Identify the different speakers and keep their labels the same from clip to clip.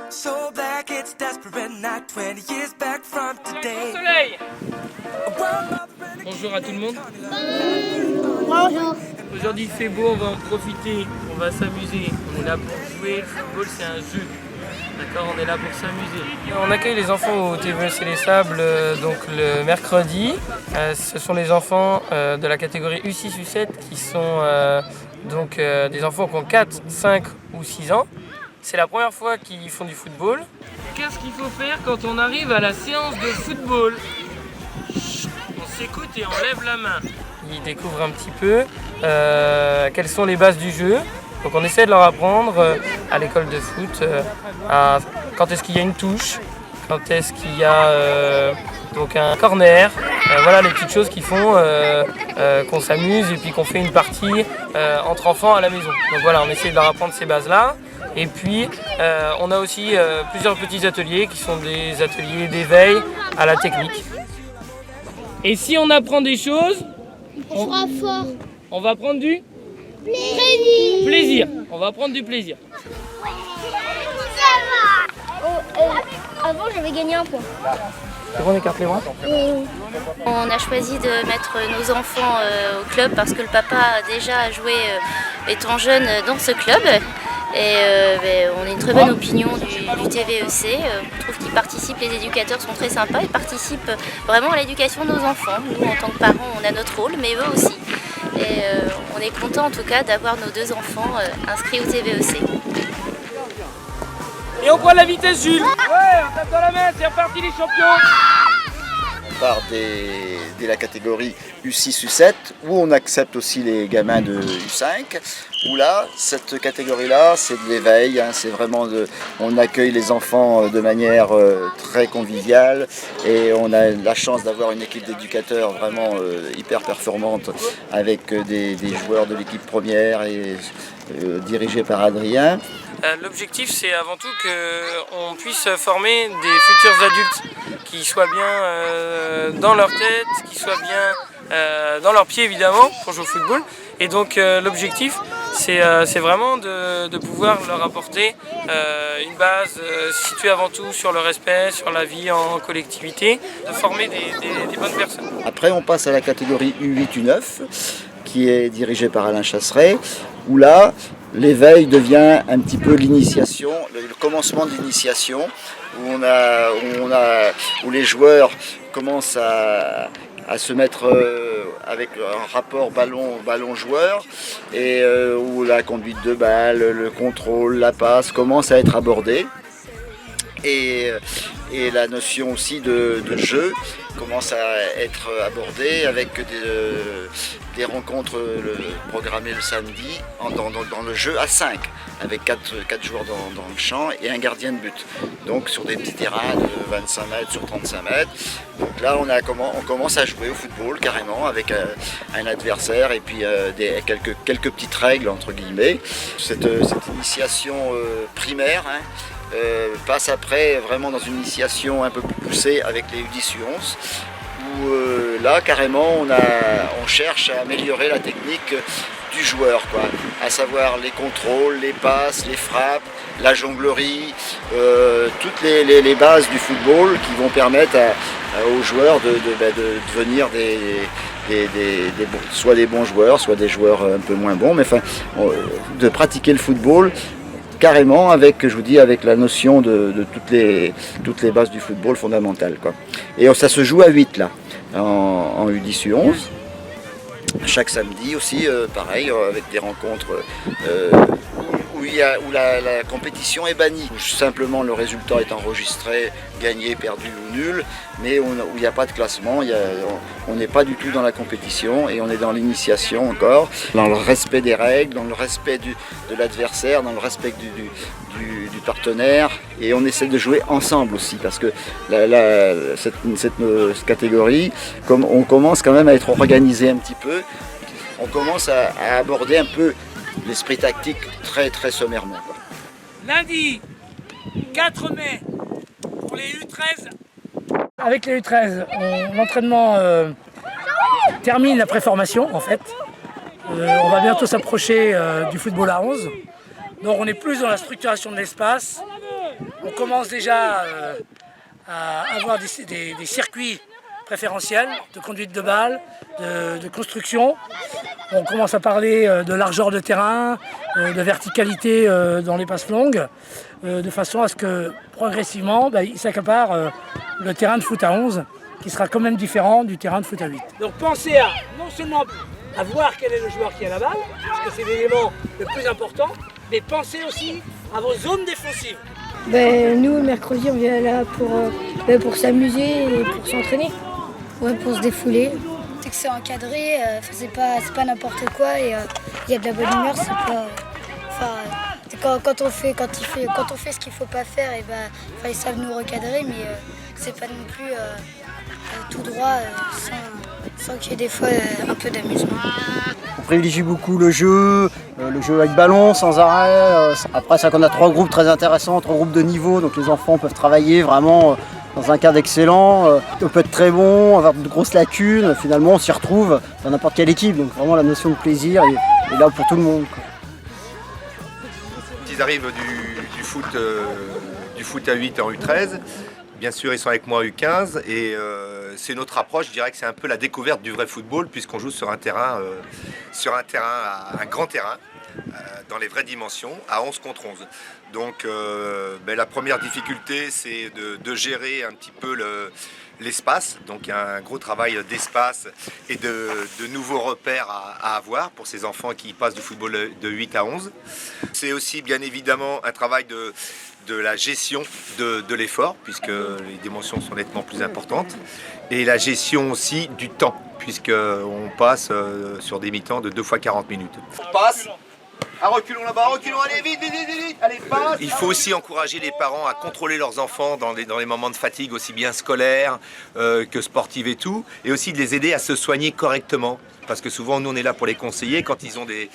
Speaker 1: So black it's desperate, not 20 years back from today.
Speaker 2: Soleil. Bonjour à tout le monde.
Speaker 3: Bonjour.
Speaker 2: Aujourd'hui il fait beau, on va en profiter, on va s'amuser. On est là pour jouer, le football c'est un jeu. D'accord, on est là pour s'amuser. On accueille les enfants au TVEC Les Sables donc le mercredi. Ce sont les enfants de la catégorie U6, U7 qui sont des enfants qui ont 4, 5 ou 6 ans. C'est la première fois qu'ils font du football. Qu'est-ce qu'il faut faire quand on arrive à la séance de football? On s'écoute et on lève la main. Ils découvrent un petit peu quelles sont les bases du jeu. Donc on essaie de leur apprendre à l'école de foot quand est-ce qu'il y a une touche, quand est-ce qu'il y a donc un corner. Voilà les petites choses qui font qu'on s'amuse et puis qu'on fait une partie entre enfants à la maison. Donc voilà, on essaie de leur apprendre ces bases-là. Et puis on a aussi plusieurs petits ateliers qui sont des ateliers d'éveil à la technique. Et si on apprend des choses, on va prendre du plaisir. On va prendre du plaisir.
Speaker 3: Avant, j'avais gagné un point.
Speaker 2: C'est bon, on écarte les bras.
Speaker 4: On a choisi de mettre nos enfants au club parce que le papa a déjà joué étant jeune dans ce club. Et on a une très bonne opinion du TVEC. On trouve qu'ils participent, les éducateurs sont très sympas, ils participent vraiment à l'éducation de nos enfants. Nous, en tant que parents, on a notre rôle, mais eux aussi. Et on est content en tout cas d'avoir nos deux enfants inscrits au TVEC.
Speaker 2: Et on prend la vitesse, Jules. Ouais, on tape dans la main, c'est reparti les champions.
Speaker 5: On part dès la catégorie U6, U7, où on accepte aussi les gamins de U5, où là, cette catégorie-là, c'est de l'éveil, hein, c'est vraiment on accueille les enfants de manière très conviviale et on a la chance d'avoir une équipe d'éducateurs vraiment hyper performante avec des joueurs de l'équipe première et dirigés par Adrien.
Speaker 2: L'objectif, c'est avant tout qu'on puisse former des futurs adultes qui soient bien dans leur tête, qui soient bien dans leurs pieds évidemment pour jouer au football. Et donc l'objectif, c'est vraiment de pouvoir leur apporter une base située avant tout sur le respect, sur la vie en collectivité, de former des bonnes personnes.
Speaker 5: Après, on passe à la catégorie U8, U9, qui est dirigée par Alain Chasseret, où là, l'éveil devient un petit peu l'initiation, le commencement de l'initiation, où les joueurs commencent à se mettre avec un rapport ballon-joueur et où la conduite de balle, le contrôle, la passe commencent à être abordés. Et la notion aussi de jeu commence à être abordée avec des rencontres programmées le samedi dans le jeu à 5, avec 4 joueurs dans le champ et un gardien de but. Donc sur des petits terrains de 25 mètres sur 35 mètres. Donc là on commence à jouer au football carrément avec un adversaire et puis quelques petites règles entre guillemets. Cette initiation primaire, hein, passe après vraiment dans une initiation un peu plus poussée avec les U10 U11 où là carrément on cherche à améliorer la technique du joueur, quoi, à savoir les contrôles, les passes, les frappes, la jonglerie, toutes les bases du football qui vont permettre aux joueurs de devenir soit des bons joueurs, soit des joueurs un peu moins bons, mais enfin de pratiquer le football carrément avec la notion de toutes les bases du football fondamentales, quoi. Et ça se joue à 8 là, en U10 U11. Chaque samedi aussi, pareil, avec des rencontres où la compétition est bannie. Où simplement le résultat est enregistré, gagné, perdu ou nul, mais où il n'y a pas de classement, on n'est pas du tout dans la compétition et on est dans l'initiation encore, dans le respect des règles, dans le respect de l'adversaire, dans le respect du partenaire, et on essaie de jouer ensemble aussi parce que cette catégorie, comme on commence quand même à être organisé un petit peu, on commence à aborder un peu l'esprit tactique très très sommairement, quoi.
Speaker 2: Lundi 4 mai pour les U13.
Speaker 6: Avec les U13, l'entraînement termine la préformation en fait. On va bientôt s'approcher du football à 11. Donc on est plus dans la structuration de l'espace On commence déjà à avoir des circuits préférentiels de conduite de balle, de construction. On commence à parler de largeur de terrain, de verticalité dans les passes longues, de façon à ce que progressivement, il s'accapare le terrain de foot à 11, qui sera quand même différent du terrain de foot à 8. Donc pensez à non seulement à voir quel est le joueur qui a la balle, parce que c'est l'élément le plus important, mais pensez aussi à vos zones défensives.
Speaker 3: Nous, le mercredi, on vient là pour s'amuser et pour s'entraîner. Ouais, pour se défouler. C'est que c'est encadré, c'est pas n'importe quoi et il y a de la bonne humeur. Quand on fait ce qu'il faut pas faire, ils savent nous recadrer, mais c'est pas non plus tout droit sans qu'il y ait des fois un peu d'amusement.
Speaker 7: On privilégie beaucoup le jeu avec ballon sans arrêt. Après, c'est qu'on a 3 groupes très intéressants, 3 groupes de niveau, donc les enfants peuvent travailler vraiment dans un cadre excellent. On peut être très bon, avoir de grosses lacunes. Finalement, on s'y retrouve dans n'importe quelle équipe, donc vraiment la notion de plaisir est là pour tout le monde.
Speaker 8: Ils arrivent du foot à 8 en U13. Bien sûr, ils sont avec moi en U15 et c'est notre approche. Je dirais que c'est un peu la découverte du vrai football puisqu'on joue sur un terrain, un grand terrain, dans les vraies dimensions, à 11 contre 11. Donc la première difficulté, c'est de gérer un petit peu l'espace. Donc il y a un gros travail d'espace et de nouveaux repères à avoir pour ces enfants qui passent du football de 8 à 11. C'est aussi bien évidemment un travail de la gestion de l'effort, puisque les dimensions sont nettement plus importantes, et la gestion aussi du temps, puisqu'on passe sur des mi-temps de 2 fois 40 minutes. On passe. Ah, reculons là-bas, reculons, allez, vite, allez, passe. Il faut aussi encourager les parents à contrôler leurs enfants dans les moments de fatigue, aussi bien scolaire que sportive et tout, et aussi de les aider à se soigner correctement, parce que souvent, nous, on est là pour les conseiller quand ils ont de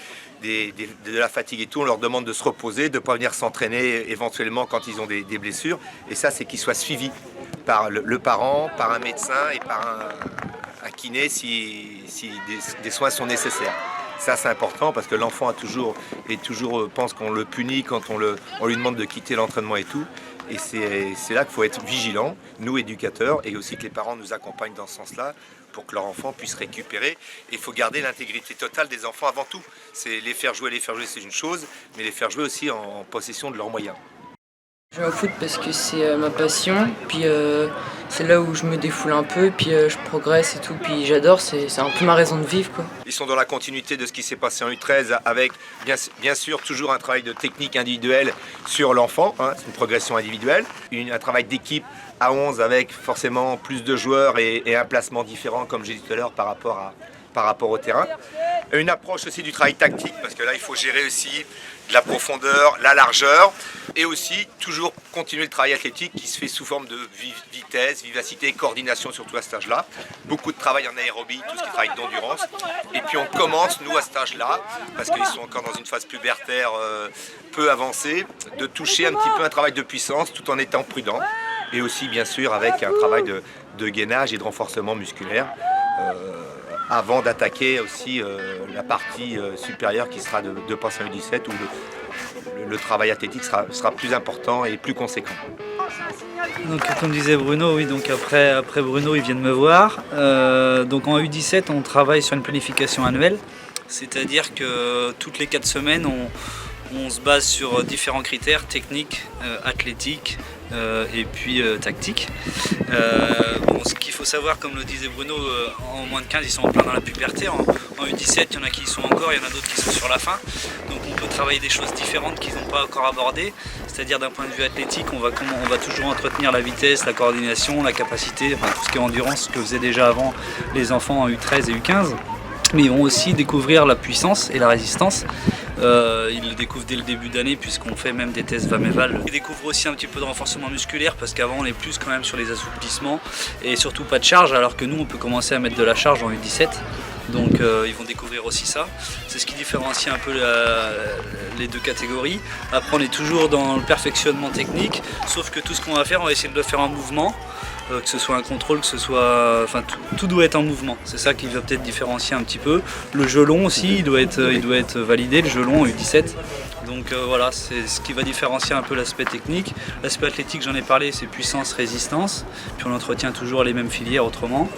Speaker 8: la fatigue et tout, on leur demande de se reposer, de ne pas venir s'entraîner éventuellement quand ils ont des blessures. Et ça, c'est qu'ils soient suivis par le parent, par un médecin et par un kiné si des soins sont nécessaires. Ça, c'est important parce que l'enfant pense qu'on le punit quand on lui demande de quitter l'entraînement et tout. Et c'est là qu'il faut être vigilant, nous éducateurs, et aussi que les parents nous accompagnent dans ce sens-là pour que leur enfant puisse récupérer. Et il faut garder l'intégrité totale des enfants avant tout. C'est les faire jouer c'est une chose, mais les faire jouer aussi en possession de leurs moyens.
Speaker 2: Je joue au foot parce que c'est ma passion, puis c'est là où je me défoule un peu, puis je progresse et tout, puis j'adore, c'est un peu ma raison de vivre, quoi.
Speaker 8: Ils sont dans la continuité de ce qui s'est passé en U13 avec bien sûr toujours un travail de technique individuelle sur l'enfant, c'est une progression individuelle, un travail d'équipe à 11 avec forcément plus de joueurs et un placement différent comme j'ai dit tout à l'heure par rapport au terrain. Une approche aussi du travail tactique parce que là il faut gérer aussi de la profondeur, la largeur et aussi toujours continuer le travail athlétique qui se fait sous forme de vitesse, vivacité, coordination surtout à cet âge-là. Beaucoup de travail en aérobie, tout ce qui est travail d'endurance. Et puis on commence nous à cet âge-là, parce qu'ils sont encore dans une phase pubertaire peu avancée, de toucher un petit peu un travail de puissance tout en étant prudent. Et aussi bien sûr avec un travail de gainage et de renforcement musculaire. Avant d'attaquer aussi la partie supérieure qui sera de passer en U17 où le travail athlétique sera plus important et plus conséquent.
Speaker 9: Donc comme disait Bruno, oui, donc après Bruno ils viennent me voir. Donc en U17 on travaille sur une planification annuelle, c'est-à-dire que toutes les 4 semaines on se base sur différents critères techniques, athlétiques et puis tactiques. Ce qu'il faut savoir, comme le disait Bruno, en moins de 15 ils sont en plein dans la puberté, en U17 il y en a qui y sont encore, il y en a d'autres qui sont sur la fin, donc on peut travailler des choses différentes qu'ils n'ont pas encore abordées, c'est-à-dire d'un point de vue athlétique on va toujours entretenir la vitesse, la coordination, la capacité, enfin, tout ce qui est endurance, ce que faisaient déjà avant les enfants en U13 et U15. Mais ils vont aussi découvrir la puissance et la résistance. Ils le découvrent dès le début d'année puisqu'on fait même des tests VAM-EVAL. Ils découvrent aussi un petit peu de renforcement musculaire parce qu'avant on est plus quand même sur les assouplissements et surtout pas de charge, alors que nous on peut commencer à mettre de la charge en U17. Donc ils vont découvrir aussi ça. C'est ce qui différencie un peu les deux catégories. Après on est toujours dans le perfectionnement technique, sauf que tout ce qu'on va faire, on va essayer de le faire en mouvement. Que ce soit un contrôle, que ce soit... Enfin, tout doit être en mouvement. C'est ça qui va peut-être différencier un petit peu. Le jeu long aussi, il doit être validé, le jeu long en U17. Donc voilà, c'est ce qui va différencier un peu l'aspect technique. L'aspect athlétique, j'en ai parlé, c'est puissance, résistance. Puis on entretient toujours les mêmes filières autrement.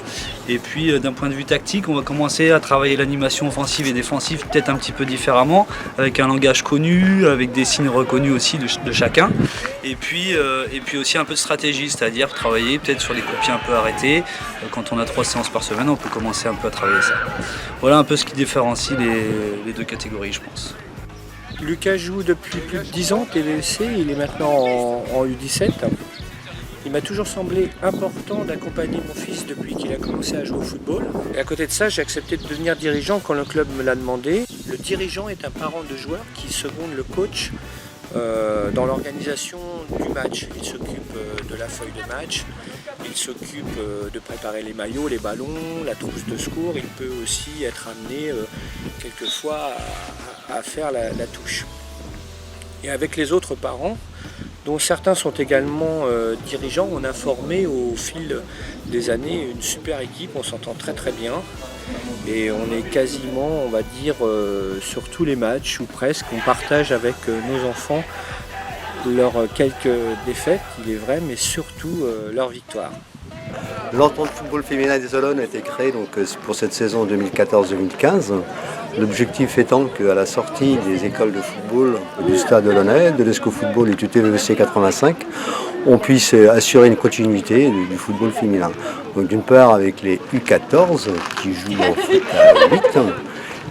Speaker 9: Et puis d'un point de vue tactique, on va commencer à travailler l'animation offensive et défensive peut-être un petit peu différemment, avec un langage connu, avec des signes reconnus aussi de chacun. Et puis aussi un peu de stratégie, c'est-à-dire travailler peut-être sur les coups de pied un peu arrêtés. Quand on a 3 séances par semaine, on peut commencer un peu à travailler ça. Voilà un peu ce qui différencie les deux catégories, je pense.
Speaker 10: Lucas joue depuis plus de 10 ans TVEC, il est maintenant en U17. Il m'a toujours semblé important d'accompagner mon fils depuis qu'il a commencé à jouer au football. Et à côté de ça, j'ai accepté de devenir dirigeant quand le club me l'a demandé. Le dirigeant est un parent de joueur qui seconde le coach dans l'organisation du match. Il s'occupe de la feuille de match, il s'occupe de préparer les maillots, les ballons, la trousse de secours. Il peut aussi être amené quelquefois à faire la touche. Et avec les autres parents, dont certains sont également dirigeants, on a formé au fil des années une super équipe, on s'entend très très bien. Et on est quasiment, on va dire, sur tous les matchs, ou presque, on partage avec nos enfants leurs quelques défaites, il est vrai, mais surtout leurs victoires.
Speaker 11: L'entente football féminin des Olonnes a été créée donc, pour cette saison 2014-2015. L'objectif étant qu'à la sortie des écoles de football du Stade Olonnais, de l'ESCO Football et du TVEC 85, on puisse assurer une continuité du football féminin. Donc d'une part avec les U14 qui jouent en foot à 8,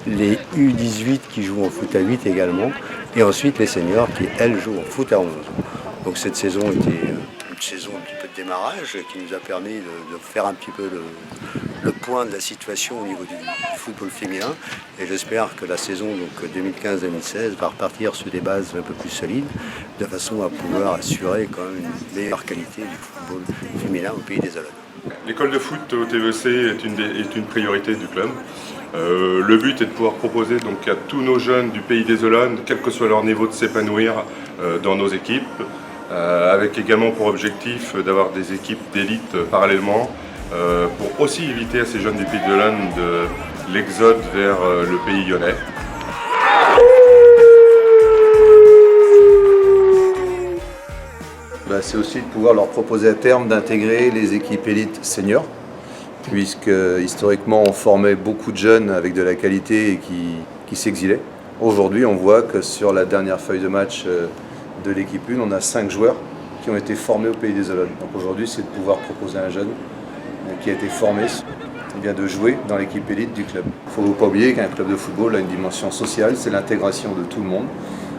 Speaker 11: les U18 qui jouent en foot à 8 également, et ensuite les seniors qui, elles, jouent en foot à 11. Donc cette saison était une saison un petit peu de démarrage qui nous a permis de faire un petit peu le point de la situation au niveau du football féminin. Et j'espère que la saison 2015-2016 va repartir sur des bases un peu plus solides, de façon à pouvoir assurer quand même une meilleure qualité du football féminin au pays des Olonnes.
Speaker 12: L'école de foot au TVEC est une priorité du club. Le but est de pouvoir proposer donc à tous nos jeunes du pays des Olonnes, quel que soit leur niveau, de s'épanouir dans nos équipes, avec également pour objectif d'avoir des équipes d'élite parallèlement, pour aussi éviter à ces jeunes du pays des Olonnes de l'exode vers le pays lyonnais.
Speaker 13: C'est aussi de pouvoir leur proposer à terme d'intégrer les équipes élites seniors, puisque historiquement on formait beaucoup de jeunes avec de la qualité et qui s'exilaient. Aujourd'hui on voit que sur la dernière feuille de match de l'équipe 1, on a 5 joueurs qui ont été formés au pays des Olonnes. Donc aujourd'hui c'est de pouvoir proposer à un jeune qui a été formé de jouer dans l'équipe élite du club. Il ne faut pas oublier qu'un club de football a une dimension sociale, c'est l'intégration de tout le monde.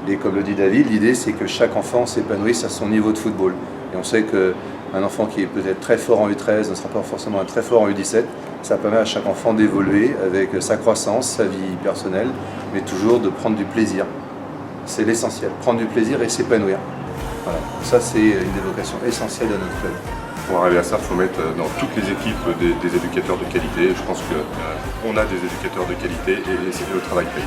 Speaker 13: Et comme le dit David, l'idée c'est que chaque enfant s'épanouisse à son niveau de football. Et on sait qu'un enfant qui est peut-être très fort en U13 ne sera pas forcément très fort en U17. Ça permet à chaque enfant d'évoluer avec sa croissance, sa vie personnelle, mais toujours de prendre du plaisir. C'est l'essentiel, prendre du plaisir et s'épanouir. Voilà. Ça c'est une des vocations essentielles de notre club.
Speaker 12: Pour arriver à ça, il faut mettre dans toutes les équipes des éducateurs de qualité. Je pense qu'on a des éducateurs de qualité et le travail paye.